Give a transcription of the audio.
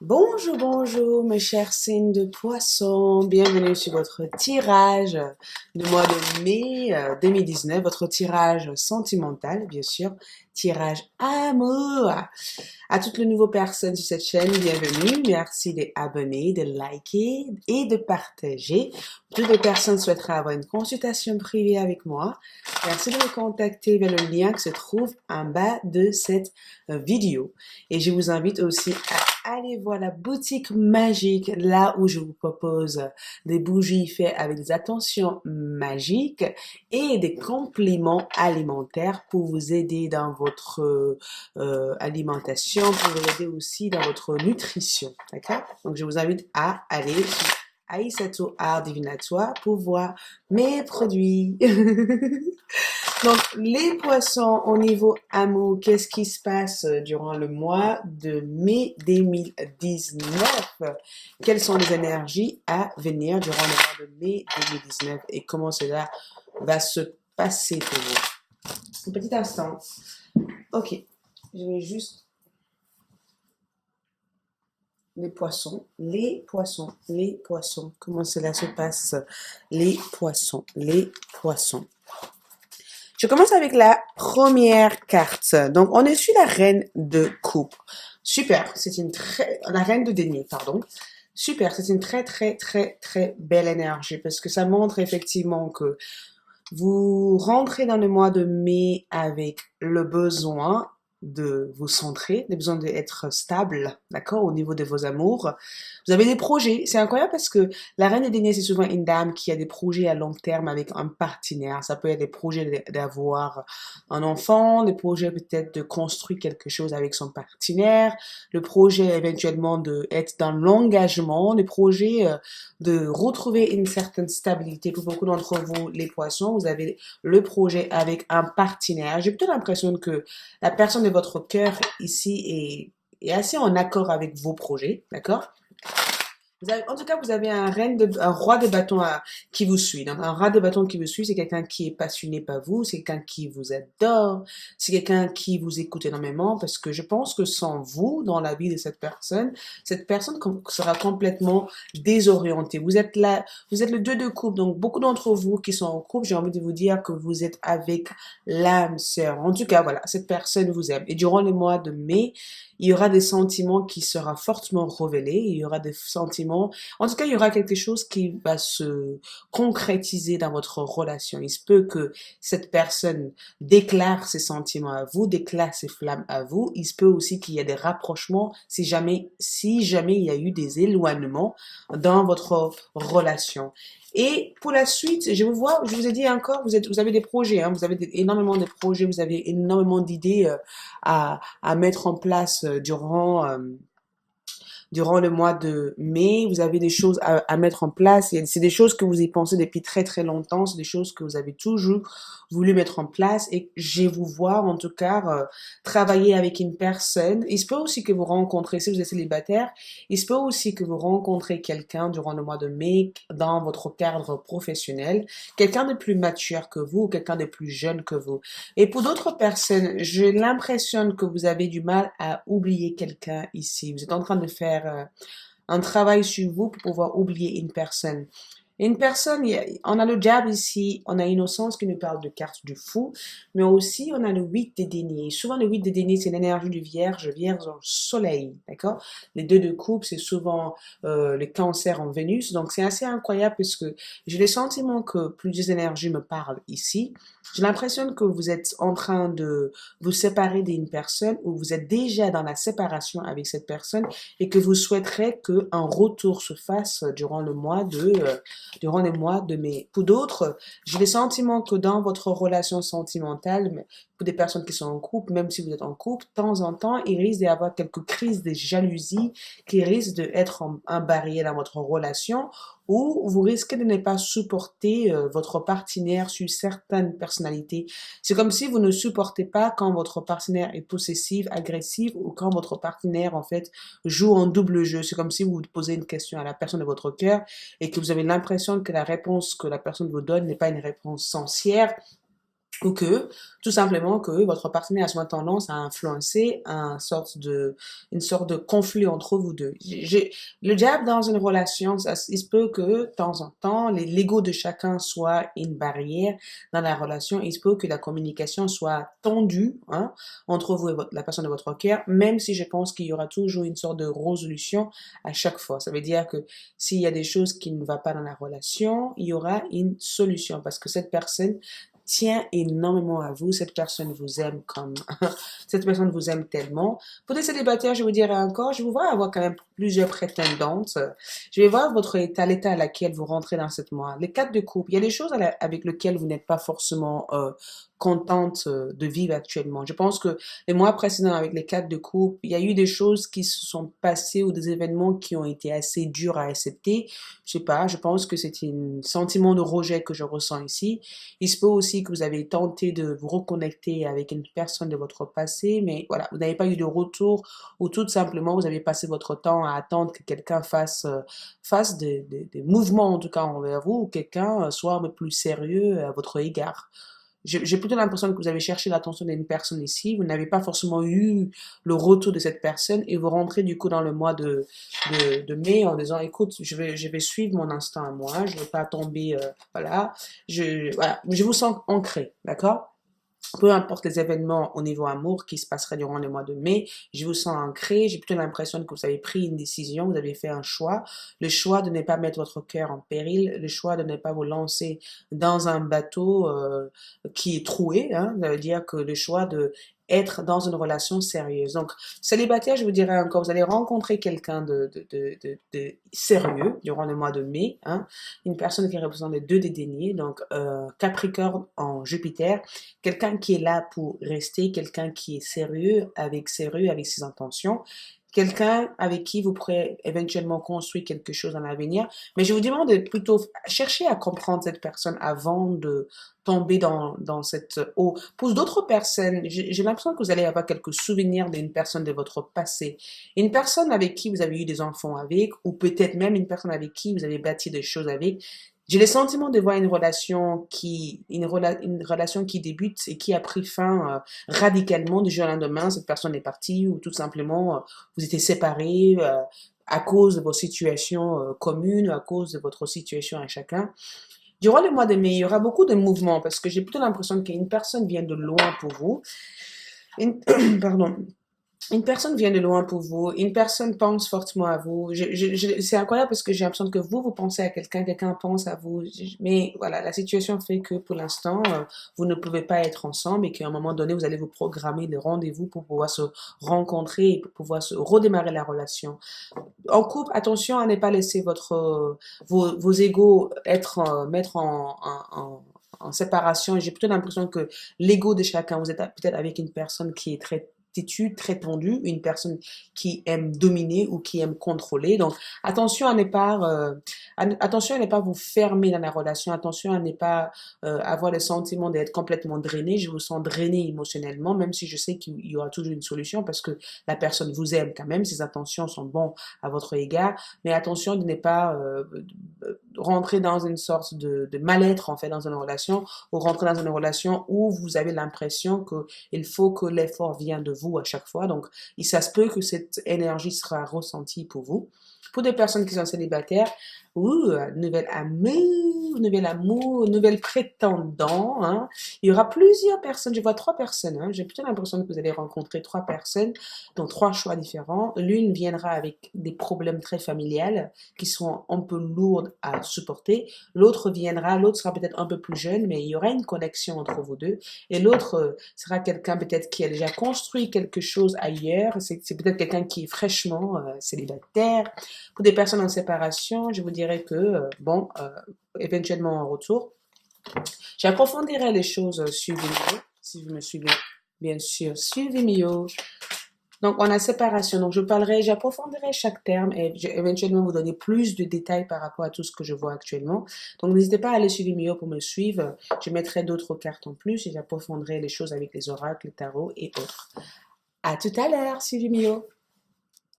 Bonjour, bonjour mes chers signes de poisson, bienvenue sur votre tirage du mois de mai 2019, votre tirage sentimental bien sûr, tirage amour. À toutes les nouvelles personnes sur cette chaîne, bienvenue, merci d'abonner, de liker et de partager. Toutes les personnes souhaiteraient avoir une consultation privée avec moi, merci de me contacter vers le lien qui se trouve en bas de cette vidéo. Et je vous invite aussi à aller voir la boutique magique, là où je vous propose des bougies faites avec des attentions magiques et des compléments alimentaires pour vous aider dans votre alimentation, pour vous aider aussi dans votre nutrition. D'accord? Donc, je vous invite à aller sur Aïssatou Art Divinatoire pour voir mes produits. Donc, les poissons au niveau amour, qu'est-ce qui se passe durant le mois de mai 2019? Quelles sont les énergies à venir durant le mois de mai 2019 et comment cela va se passer pour vous? Un petit instant. Ok, je vais juste les poissons, les poissons, les poissons. Comment cela se passe? Les poissons, les poissons. Je commence avec la première carte. Donc, on est sur la reine de coupe. Super, c'est la reine de denier, pardon. Super, c'est une très belle énergie parce que ça montre effectivement que vous rentrez dans le mois de mai avec le besoin de vous centrer, le besoin d'être stable, d'accord, au niveau de vos amours. Vous avez des projets. C'est incroyable parce que la reine des deniers, c'est souvent une dame qui a des projets à long terme avec un partenaire. Ça peut être des projets d'avoir un enfant, des projets peut-être de construire quelque chose avec son partenaire, le projet éventuellement de être dans l'engagement, des projets de retrouver une certaine stabilité. Pour beaucoup d'entre vous, les poissons, vous avez le projet avec un partenaire. J'ai plutôt l'impression que la personne de votre cœur ici est assez en accord avec vos projets, d'accord? En tout cas, vous avez un roi de bâton qui vous suit. Donc, un roi de bâton qui vous suit, c'est quelqu'un qui est passionné par vous, c'est quelqu'un qui vous adore, c'est quelqu'un qui vous écoute énormément parce que je pense que sans vous, dans la vie de cette personne sera complètement désorientée. Vous êtes là, vous êtes le deux de coupe. Donc, beaucoup d'entre vous qui sont en couple, j'ai envie de vous dire que vous êtes avec l'âme sœur. En tout cas, voilà, cette personne vous aime. Et durant le mois de mai, il y aura des sentiments qui sera fortement révélés, il y aura des sentiments, en tout cas, il y aura quelque chose qui va se concrétiser dans votre relation. Il se peut que cette personne déclare ses sentiments à vous, déclare ses flammes à vous. Il se peut aussi qu'il y ait des rapprochements si jamais il y a eu des éloignements dans votre relation. Et pour la suite, je vous ai dit encore, vous avez des projets, hein, vous avez énormément de projets, vous avez énormément d'idées à mettre en place durant le mois de mai, vous avez des choses à mettre en place. C'est des choses que vous y pensez depuis très longtemps. C'est des choses que vous avez toujours voulu mettre en place et je vous vois en tout cas travailler avec une personne. Il se peut aussi que vous rencontrez, si vous êtes célibataire, il se peut aussi que vous rencontrez quelqu'un durant le mois de mai dans votre cadre professionnel, quelqu'un de plus mature que vous, quelqu'un de plus jeune que vous. Et pour d'autres personnes, j'ai l'impression que vous avez du mal à oublier quelqu'un ici. Vous êtes en train de faire un travail sur vous pour pouvoir oublier une personne. Une personne, on a le diable ici, on a Innocence qui nous parle de carte du fou, mais aussi on a le 8 des deniers. Souvent le 8 des deniers, c'est l'énergie du vierge, vierge en soleil, d'accord? Les deux de coupe, c'est souvent le cancer en Vénus, donc c'est assez incroyable parce que j'ai le sentiment que plusieurs énergies me parlent ici. J'ai l'impression que vous êtes en train de vous séparer d'une personne ou vous êtes déjà dans la séparation avec cette personne et que vous souhaiterez qu'un retour se fasse durant les mois de mai. Pour d'autres, j'ai le sentiment que dans votre relation sentimentale, mais pour des personnes qui sont en couple, même si vous êtes en couple, de temps en temps, il risque d'y avoir quelques crises de jalousie qui risquent d'être un barrière dans votre relation ou vous risquez de ne pas supporter votre partenaire sur certaines personnalités. C'est comme si vous ne supportez pas quand votre partenaire est possessif, agressif ou quand votre partenaire en fait joue en double jeu. C'est comme si vous posez une question à la personne de votre cœur et que vous avez l'impression que la réponse que la personne vous donne n'est pas une réponse sincère ou que, tout simplement, que votre partenaire a souvent tendance à influencer une sorte de conflit entre vous deux. Le diable dans une relation, il se peut que, de temps en temps, l'ego de chacun soit une barrière dans la relation. Il se peut que la communication soit tendue, hein, entre vous et la personne de votre cœur, même si je pense qu'il y aura toujours une sorte de résolution à chaque fois. Ça veut dire que s'il y a des choses qui ne vont pas dans la relation, il y aura une solution parce que cette personne tient énormément à vous. Cette personne vous aime comme, cette personne vous aime tellement. Pour les célibataires, je vous dirais encore, je vous vois avoir quand même plusieurs prétendantes. Je vais voir votre état, l'état à laquelle vous rentrez dans cette mois. Les quatre de coupe, il y a des choses avec lesquelles vous n'êtes pas forcément contente de vivre actuellement. Je pense que les mois précédents avec les quatre de coupe, il y a eu des choses qui se sont passées ou des événements qui ont été assez durs à accepter. Je sais pas, je pense que c'est un sentiment de rejet que je ressens ici. Il se peut aussi que vous avez tenté de vous reconnecter avec une personne de votre passé, mais voilà, vous n'avez pas eu de retour ou tout simplement vous avez passé votre temps à attendre que quelqu'un fasse des mouvements en tout cas envers vous ou quelqu'un soit un peu plus sérieux à votre égard. J'ai plutôt l'impression que vous avez cherché l'attention d'une personne ici, vous n'avez pas forcément eu le retour de cette personne et vous rentrez du coup dans le mois de mai en disant écoute, je vais suivre mon instinct à moi, je ne veux pas tomber, voilà, voilà, je vous sens ancré, d'accord? Peu importe les événements au niveau amour qui se passeraient durant le mois de mai, je vous sens ancré, j'ai plutôt l'impression que vous avez pris une décision, vous avez fait un choix, le choix de ne pas mettre votre cœur en péril, le choix de ne pas vous lancer dans un bateau qui est troué, hein, ça veut dire que le choix de être dans une relation sérieuse. Donc, célibataire, je vous dirais encore, vous allez rencontrer quelqu'un de sérieux durant le mois de mai, hein, une personne qui représente les deux dédaignés, donc Capricorne en Jupiter, quelqu'un qui est là pour rester, quelqu'un qui est sérieux avec ses intentions, quelqu'un avec qui vous pourrez éventuellement construire quelque chose dans l'avenir. Mais je vous demande de plutôt chercher à comprendre cette personne avant de tomber dans cette eau. Pour d'autres personnes, j'ai l'impression que vous allez avoir quelques souvenirs d'une personne de votre passé. Une personne avec qui vous avez eu des enfants avec, ou peut-être même une personne avec qui vous avez bâti des choses avec. J'ai le sentiment de voir une relation qui débute et qui a pris fin radicalement du jour au lendemain. Cette personne est partie ou tout simplement vous étiez séparés à cause de vos situations communes, à cause de votre situation à chacun. Durant le mois de mai, il y aura beaucoup de mouvements parce que j'ai plutôt l'impression qu'une personne vient de loin pour vous. Pardon. Une personne vient de loin pour vous, une personne pense fortement à vous. C'est incroyable parce que j'ai l'impression que vous pensez à quelqu'un, quelqu'un pense à vous. Mais voilà, la situation fait que pour l'instant, vous ne pouvez pas être ensemble et qu'à un moment donné, vous allez vous programmer des rendez-vous pour pouvoir se rencontrer et pour pouvoir se redémarrer la relation. En couple, attention à ne pas laisser vos égos mettre en séparation. J'ai plutôt l'impression que l'ego de chacun, vous êtes peut-être avec une personne qui est très têtue, très tendue, une personne qui aime dominer ou qui aime contrôler. Donc, attention à ne pas vous fermer dans la relation. Attention à ne pas avoir le sentiment d'être complètement drainé. Je vous sens drainé émotionnellement, même si je sais qu'il y aura toujours une solution parce que la personne vous aime quand même. Ses intentions sont bonnes à votre égard. Mais attention de ne pas rentrer dans une sorte de mal-être en fait dans une relation ou rentrer dans une relation où vous avez l'impression qu'il faut que l'effort vienne de vous à chaque fois. Donc, ça se peut que cette énergie sera ressentie pour vous. Pour des personnes qui sont célibataires, nouvel amour, nouvel prétendant. Hein. Il y aura plusieurs personnes, je vois 3 personnes. Hein. J'ai plutôt l'impression que vous allez rencontrer 3 personnes, donc 3 choix différents. L'une viendra avec des problèmes très familiales qui sont un peu lourdes à supporter. L'autre sera peut-être un peu plus jeune, mais il y aura une connexion entre vous deux. Et l'autre sera quelqu'un peut-être qui a déjà construit quelque chose ailleurs. C'est peut-être quelqu'un qui est fraîchement célibataire. Pour des personnes en séparation, je vous dirais que, éventuellement en retour, j'approfondirai les choses sur Vimeo, si vous me suivez, bien sûr, sur Vimeo. Donc, on a séparation. Donc, j'approfondirai chaque terme et je vais éventuellement vous donner plus de détails par rapport à tout ce que je vois actuellement. Donc, n'hésitez pas à aller sur Vimeo pour me suivre. Je mettrai d'autres cartes en plus et j'approfondirai les choses avec les oracles, les tarots et autres. À tout à l'heure sur Vimeo.